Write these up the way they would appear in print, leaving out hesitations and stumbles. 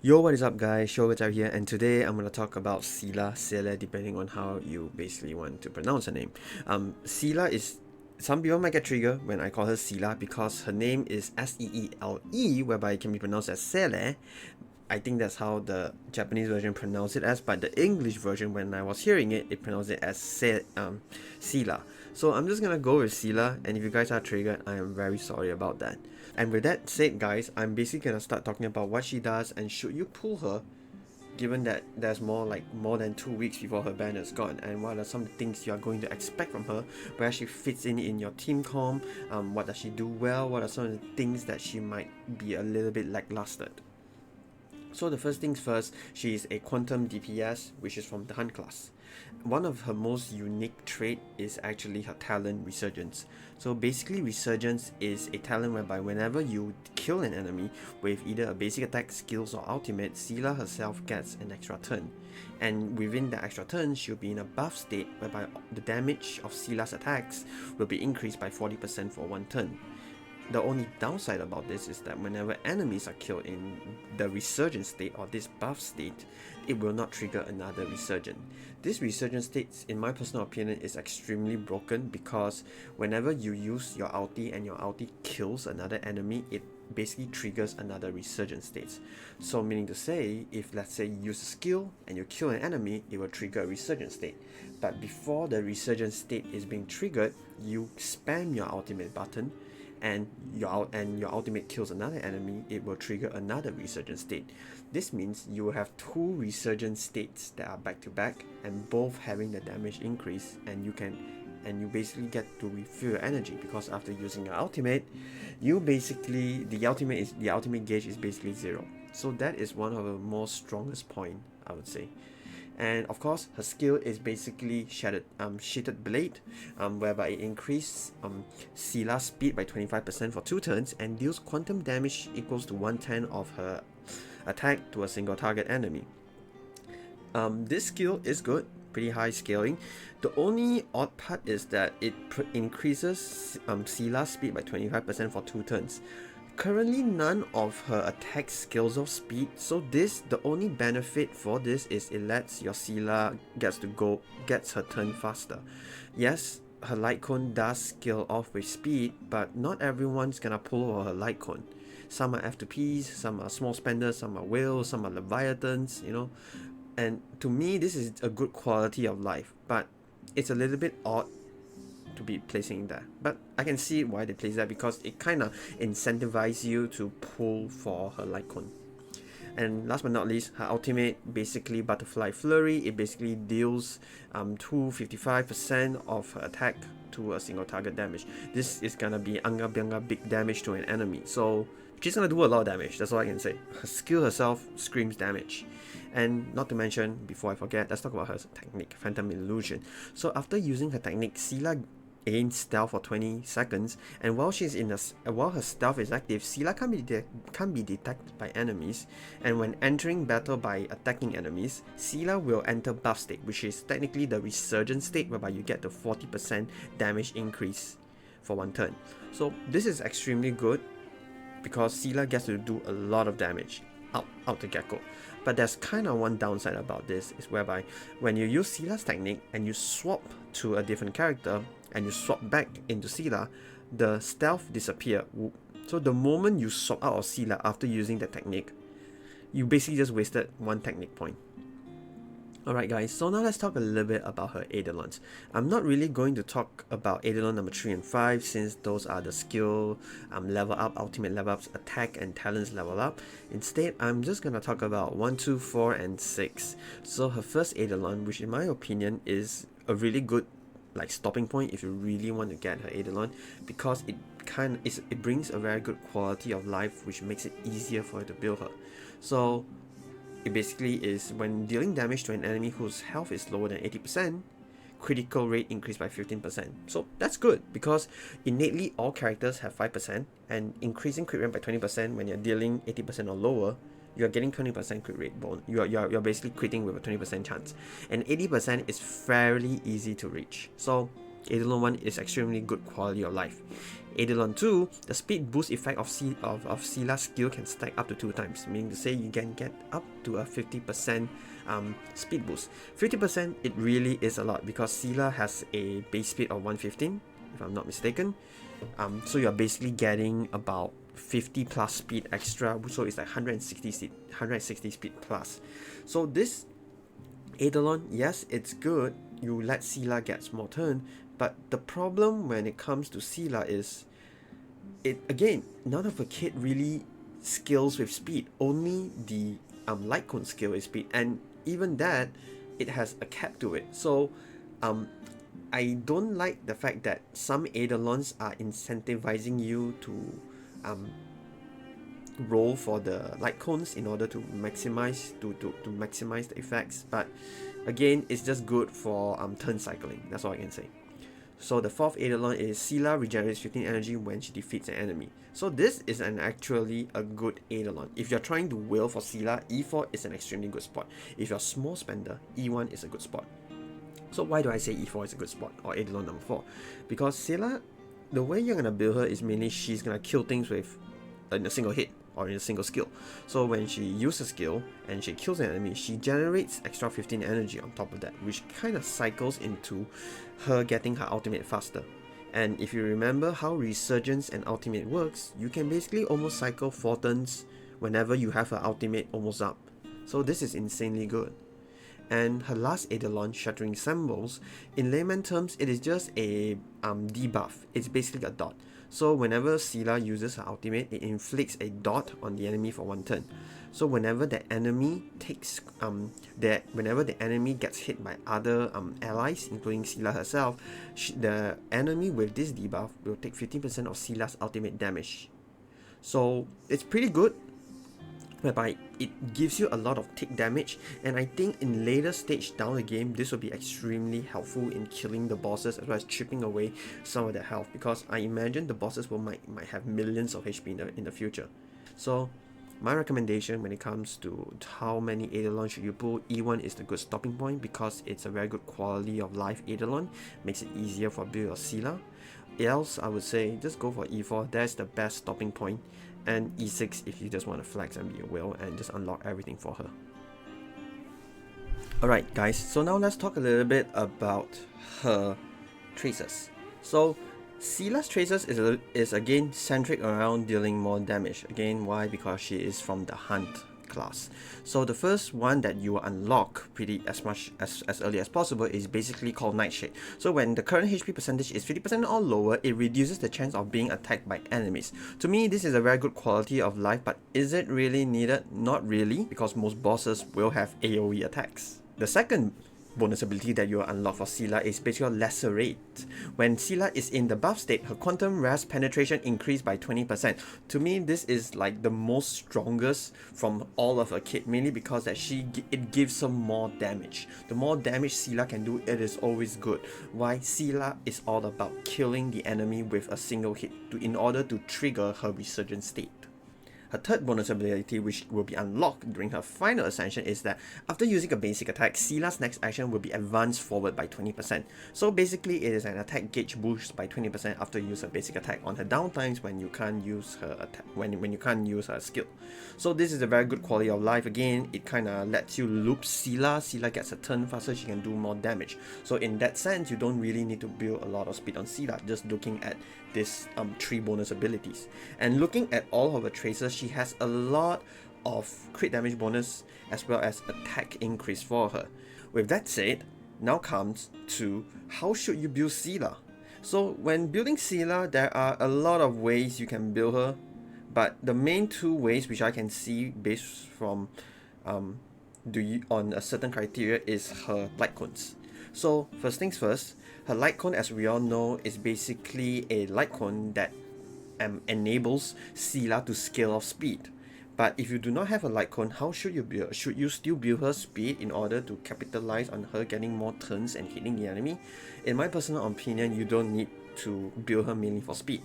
Yo, what is up guys? Shogata here, and today I'm gonna talk about Seele, depending on how you basically want to pronounce her name. Seele is, some people might get triggered when I call her Seele because her name is Seele, whereby it can be pronounced as Seele. I think that's how the Japanese version pronounced it as, but the English version, when I was hearing it, it pronounced it as Seele. So I'm just gonna go with Seele, and if you guys are triggered, I am very sorry about that. And with that said, guys, I'm basically gonna start talking about what she does and should you pull her, given that there's more than 2 weeks before her ban is gone, and what are some of the things you are going to expect from her, where she fits in your team comp, what does she do well, what are some of the things that she might be a little bit lackluster. So the first things first, she is a quantum DPS, which is from the Hunt class. One of her most unique trait is actually her talent Resurgence. So basically Resurgence is a talent whereby whenever you kill an enemy with either a basic attack, skills or ultimate, Seele herself gets an extra turn. And within the extra turn, she'll be in a buff state whereby the damage of Seele's attacks will be increased by 40% for one turn. The only downside about this is that whenever enemies are killed in the resurgent state or this buff state, it will not trigger another resurgent. This resurgent state, in my personal opinion, is extremely broken because whenever you use your ulti and your ulti kills another enemy, it basically triggers another resurgent state. So meaning to say, if let's say you use a skill and you kill an enemy, it will trigger a resurgent state. But before the resurgent state is being triggered, you spam your ultimate button, and your ultimate kills another enemy, it will trigger another resurgent state. This means you will have two resurgent states that are back to back and both having the damage increase, and you basically get to refill your energy because after using your ultimate, the ultimate gauge is basically zero. So that is one of the most strongest point, I would say. And of course, her skill is basically Shattered Blade, whereby it increases Seele's speed by 25% for 2 turns and deals quantum damage equals to 1/10 of her attack to a single target enemy. This skill is good, pretty high scaling. The only odd part is that it increases Seele's speed by 25% for 2 turns. Currently, none of her attack skills of speed, so the only benefit for this is it lets your Seele gets her turn faster. Yes, her light cone does scale off with speed, but not everyone's gonna pull her light cone. Some are F2Ps, some are small spenders, some are whales, some are leviathans, and to me this is a good quality of life, but it's a little bit odd to be placing there. But I can see why they place that because it kind of incentivizes you to pull for her light cone. And last but not least, her ultimate, basically Butterfly Flurry, it basically deals 255% of her attack to a single target damage. This is gonna be anga byanga big damage to an enemy, so she's gonna do a lot of damage, that's all I can say. Her skill herself screams damage. And not to mention, before I forget, let's talk about her technique, Phantom Illusion. So after using her technique, Seele gains stealth for 20 seconds, and while her stealth is active, Seele can't be detected by enemies, and when entering battle by attacking enemies, Seele will enter buff state, which is technically the resurgent state whereby you get the 40% damage increase for one turn. So this is extremely good because Seele gets to do a lot of damage out the get-go. But there's kind of one downside about this, is whereby when you use Seele's technique and you swap to a different character and you swap back into Seele, the stealth disappear. So the moment you swap out of Seele after using the technique, you basically just wasted one technique point. Alright guys, so now let's talk a little bit about her Eidolons. I'm not really going to talk about Eidolon number 3 and 5 since those are the skill level up, ultimate level ups, attack and talents level up. Instead, I'm just going to talk about 1, 2, 4 and 6. So her first Eidolon, which in my opinion is a really good stopping point if you really want to get her Eidolon, because it brings a very good quality of life which makes it easier for you to build her. So it basically is when dealing damage to an enemy whose health is lower than 80%, critical rate increased by 15%. So that's good because innately all characters have 5%, and increasing crit rate by 20% when you're dealing 80% or lower, you're getting 20% crit rate bonus. You're basically critting with a 20% chance, and 80% is fairly easy to reach. So Eidolon 1 is extremely good quality of life. Eidolon 2, the speed boost effect of Seele's skill can stack up to 2 times, meaning to say you can get up to a 50% speed boost. 50% it really is a lot because Seele has a base speed of 115, if I'm not mistaken. So you're basically getting about 50 plus speed extra, so it's like 160 speed plus. So this Eidolon, yes, it's good. You let Seele get more turn, but the problem when it comes to Seele is, it again, none of the kit really skills with speed. Only the light cone skill is speed, and even that, it has a cap to it. So I don't like the fact that some Eidolons are incentivizing you to roll for the light cones in order to maximize the effects, but again, it's just good for turn cycling. That's all I can say. So the fourth Eidolon is Seele regenerates 15 energy when she defeats an enemy. So this is actually a good Eidolon. If you're trying to wheel for Seele, E4 is an extremely good spot. If you're a small spender, E1 is a good spot. So why do I say E4 is a good spot, or Eidolon number 4? Because Seele, the way you're gonna build her is mainly she's gonna kill things with in a single hit or in a single skill. So when she uses a skill and she kills an enemy, she generates extra 15 energy on top of that, which kind of cycles into her getting her ultimate faster. And if you remember how Resurgence and ultimate works, you can basically almost cycle 4 turns whenever you have her ultimate almost up. So this is insanely good. And her last Eidolon, Shattering Symbols, in layman terms, it is just a debuff. It's basically a dot. So whenever Seele uses her ultimate, it inflicts a dot on the enemy for 1 turn. So whenever the enemy takes whenever the enemy gets hit by other allies, including Seele herself, the enemy with this debuff will take 15% of Seele's ultimate damage. So it's pretty good, whereby it gives you a lot of tick damage, and I think in later stage down the game, this will be extremely helpful in killing the bosses as well as chipping away some of their health, because I imagine the bosses might have millions of HP in the future. So my recommendation when it comes to how many Eidolons should you pull, E1 is the good stopping point because it's a very good quality of life Eidolon, makes it easier for build of Seele. Else, I would say just go for E4, that's the best stopping point, and E6 if you just want to flex and be a whale and just unlock everything for her. Alright guys, so now let's talk a little bit about her traces. So Seele's traces is again centric around dealing more damage. Again, why? Because she is from the Hunt class. So the first one that you will unlock pretty as early as possible is basically called Nightshade. So when the current HP percentage is 50% or lower, it reduces the chance of being attacked by enemies. To me, this is a very good quality of life, but is it really needed? Not really, because most bosses will have AoE attacks. The second bonus ability that you will unlock for Seele is basically Lacerate. When Seele is in the buff state, her quantum rest penetration increased by 20%. To me, this is like the most strongest from all of her kit, mainly because that it gives her more damage. The more damage Seele can do, it is always good. Why? Seele is all about killing the enemy with a single hit in order to trigger her resurgent state. Her third bonus ability, which will be unlocked during her final ascension, is that after using a basic attack, Seele's next action will be advanced forward by 20%. So basically, it is an attack gauge boost by 20% after you use a basic attack on her downtimes when you can't use her attack, when you can't use her skill. So this is a very good quality of life. Again, it kind of lets you loop Seele. Seele gets a turn faster, she can do more damage. So in that sense, you don't really need to build a lot of speed on Seele, just looking at this 3 bonus abilities. And looking at all of her traces, she has a lot of crit damage bonus as well as attack increase for her. With that said, now comes to how should you build Seele. So when building Seele, there are a lot of ways you can build her, but the main 2 ways which I can see based from on a certain criteria is her light cones. So first things first, her light cone, as we all know, is basically a light cone that enables Seele to scale off speed. But if you do not have a light cone, how should you build? Should you still build her speed in order to capitalize on her getting more turns and hitting the enemy? In my personal opinion, you don't need to build her mainly for speed.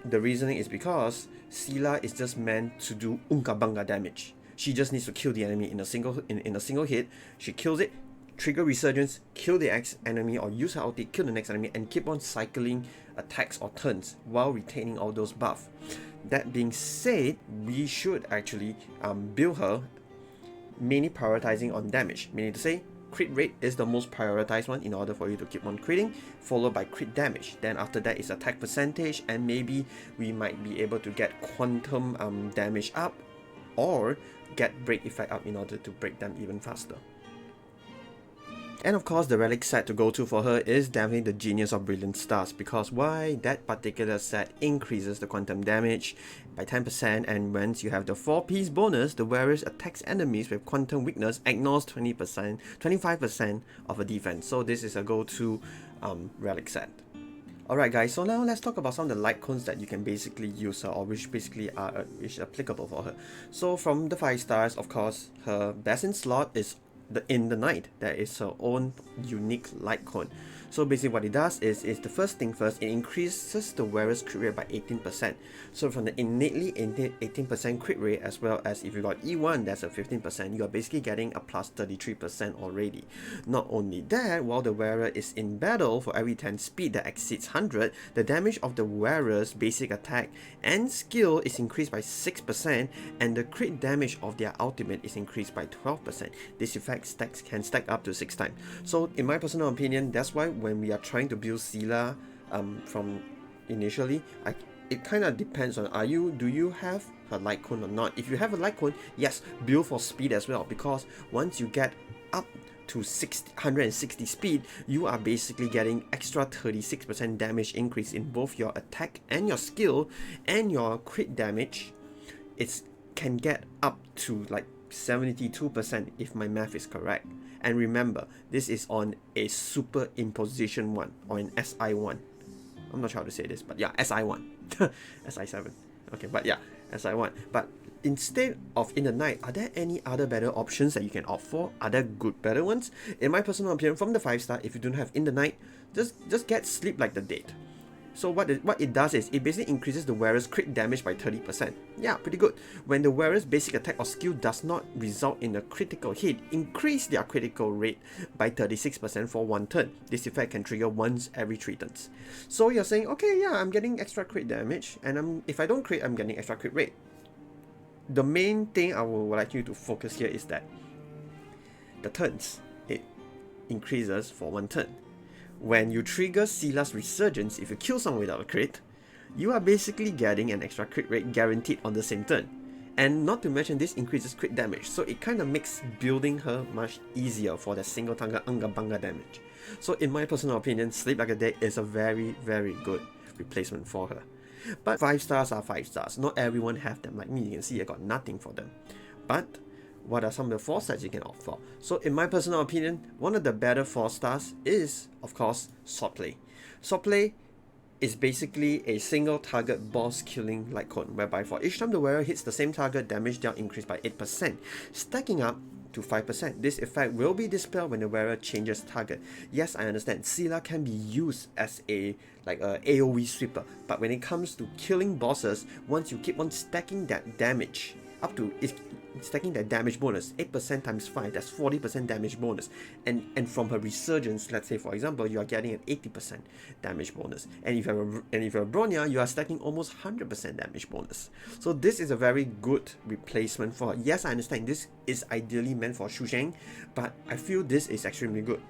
The reasoning is because Seele is just meant to do unga bunga damage. She just needs to kill the enemy in a single hit. She kills it, trigger resurgence, kill the enemy, or use her ulti, kill the next enemy, and keep on cycling attacks or turns while retaining all those buffs. That being said, we should actually build her mainly prioritizing on damage, meaning to say crit rate is the most prioritized one in order for you to keep on critting, followed by crit damage. Then after that is attack percentage, and maybe we might be able to get quantum damage up or get break effect up in order to break them even faster. And of course, the relic set to go to for her is definitely the Genius of Brilliant Stars, because why? That particular set increases the quantum damage by 10%, and once you have the 4-piece bonus, the wearer attacks enemies with quantum weakness, ignores 20%, 25% of a defense. So this is a go-to relic set. Alright guys, so now let's talk about some of the light cones that you can basically use her, or which basically are applicable for her. So from the 5 stars, of course, her best in slot is in the night. That is her own unique light cone. So basically what it does is the first thing first, it increases the wearer's crit rate by 18%. So from the innately 18% crit rate, as well as if you got E1, that's a 15%, you are basically getting a plus 33% already. Not only that, while the wearer is in battle, for every 10 speed that exceeds 100, the damage of the wearer's basic attack and skill is increased by 6%, and the crit damage of their ultimate is increased by 12%. This effect can stack up to 6 times. So in my personal opinion, that's why when we are trying to build Seele from initially, it kind of depends on do you have a light cone or not. If you have a light cone, yes, build for speed as well, because once you get up to 160 speed, you are basically getting extra 36% damage increase in both your attack and your skill, and your crit damage can get up to like 72% if my math is correct. And remember, this is on a superimposition one, or an SI1. I'm not sure how to say this, but yeah, SI1. SI7. Okay, but yeah, SI1. But instead of in the night, are there any other better options that you can opt for? Are there better ones? In my personal opinion, from the 5 star, if you don't have in the night, just get Sleep Like the Dead. So what it does is it basically increases the wearer's crit damage by 30%. Yeah, pretty good. When the wearer's basic attack or skill does not result in a critical hit, increase their critical rate by 36% for 1 turn. This effect can trigger once every 3 turns. So you're saying, okay, yeah, I'm getting extra crit damage, and if I don't crit, I'm getting extra crit rate. The main thing I would like you to focus here is that the turns, it increases for 1 turn. When you trigger Seele's Resurgence, if you kill someone without a crit, you are basically getting an extra crit rate guaranteed on the same turn. And not to mention, this increases crit damage, so it kind of makes building her much easier for the single target Unga Bunga damage. So in my personal opinion, Sleep Like a Dead is a very, very good replacement for her. But 5 stars are 5 stars. Not everyone have them. Like me, you can see I got nothing for them. But what are some of the 4 stars you can opt for? So in my personal opinion, one of the better 4 stars is, of course, Swordplay. Swordplay is basically a single target boss killing light cone, whereby for each time the wearer hits the same target, damage dealt increased by 8%, stacking up to 5%. This effect will be dispelled when the wearer changes target. Yes, I understand, Seele can be used as a AoE sweeper, but when it comes to killing bosses, once you keep on stacking that damage up to stacking that damage bonus, 8% times 5, that's 40% damage bonus, and from her resurgence, let's say for example, you are getting an 80% damage bonus, and if you're a Bronya, you are stacking almost 100% damage bonus. So this is a very good replacement for her. Yes, I understand this is ideally meant for Xu Zheng, but I feel this is extremely good.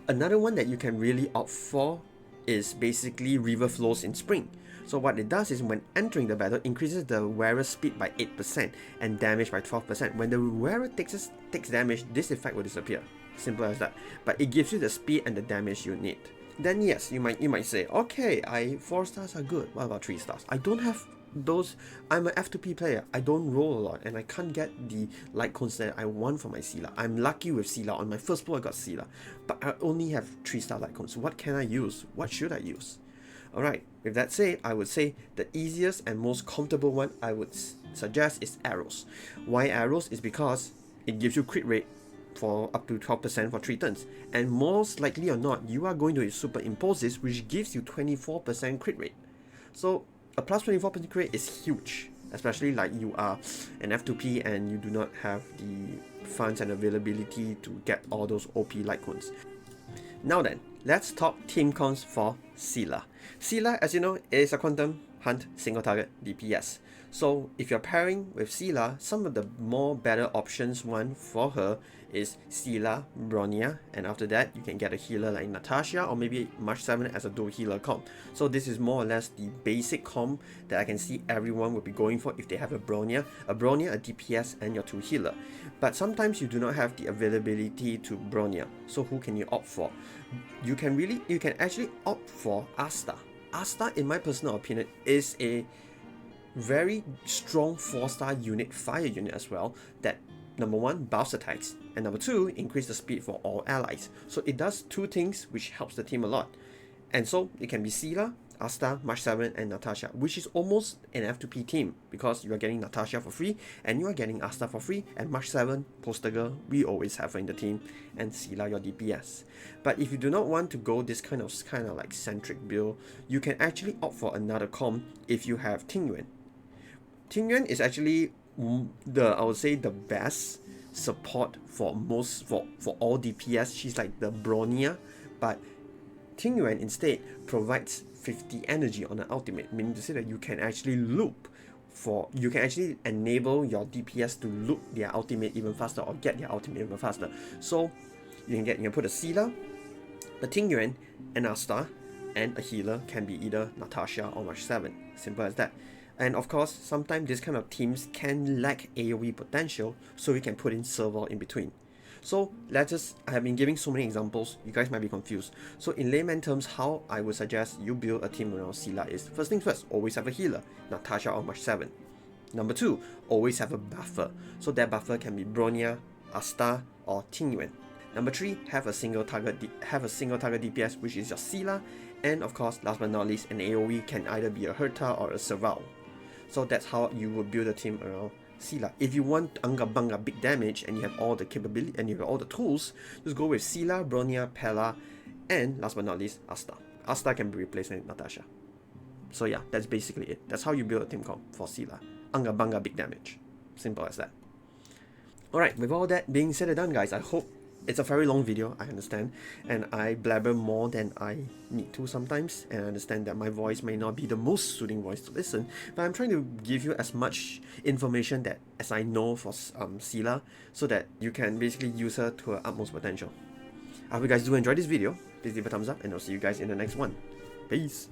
Another one that you can really opt for is basically River Flows in Spring. So what it does is when entering the battle, increases the wearer's speed by 8% and damage by 12%. When the wearer takes damage, this effect will disappear. Simple as that. But it gives you the speed and the damage you need. Then yes, you might say, okay, 4 stars are good. What about 3 stars? I don't have those. I'm an F2P player. I don't roll a lot, and I can't get the light cones that I want for my Seele. I'm lucky with Seele. On my first pull, I got Seele, but I only have 3 star light cones. What can I use? What should I use? Alright, with that said, I would say the easiest and most comfortable one I would suggest is arrows. Why arrows? Is because it gives you crit rate for up to 12% for 3 turns, and most likely or not, you are going to superimpose this, which gives you 24% crit rate. So a plus 24% crit rate is huge, especially like you are an F2P and you do not have the funds and availability to get all those OP light cones. Now then, let's talk team cons for Seele. Seele, as you know, is a quantum hunt single target DPS. So if you're pairing with Seele, some of the more better options one for her is Seele, Bronya, and after that you can get a healer like Natasha or maybe March 7 as a dual healer comp. So this is more or less the basic comp that I can see everyone would be going for if they have a Bronya, a DPS, and your 2 healer. But sometimes you do not have the availability to Bronya, so who can you opt for? You can actually opt for Asta. Asta, in my personal opinion, is a very strong 4-star unit, fire unit as well, that number 1 buffs attacks, and number 2 increase the speed for all allies. So it does 2 things which helps the team a lot. And so it can be Seele, Asta, March 7, and Natasha, which is almost an F2P team because you are getting Natasha for free and you are getting Asta for free, and March 7, poster girl, we always have her in the team, and Seele your DPS. But if you do not want to go this kind of like centric build, you can actually opt for another comp if you have Tingyuan. Tingyuan is actually I would say the best support for all DPS. She's like the Bronya, but Tingyuan instead provides 50 energy on the ultimate, meaning to say that you can actually enable your DPS to loop their ultimate even faster or get their ultimate even faster. So you can put a Seele, a Tingyuan, an Asta, and a healer can be either Natasha or March 7. Simple as that. And of course, sometimes this kind of teams can lack AoE potential, so we can put in serval in between. So I have been giving so many examples, you guys might be confused. So in layman terms, how I would suggest you build a team around Seele is, first things first, always have a healer, Natasha or March 7. Number 2, always have a buffer. So that buffer can be Bronya, Asta, or Tingyuan. Number 3, have a single target DPS, which is your Seele. And of course, last but not least, an AoE can either be a Herta or a Serval. So that's how you would build a team around Seele. If you want Anga Banga big damage and you have all the capability and you have all the tools, just go with Seele, Bronya, Pella, and last but not least, Asta. Asta can be replaced with Natasha. So yeah, that's basically it. That's how you build a team comp for Seele. Anga Banga big damage. Simple as that. Alright, with all that being said and done, guys, I hope it's a very long video, I understand, and I blabber more than I need to sometimes, and I understand that my voice may not be the most soothing voice to listen, but I'm trying to give you as much information as I know for Seele, so that you can basically use her to her utmost potential. I hope you guys do enjoy this video. Please leave a thumbs up, and I'll see you guys in the next one. Peace!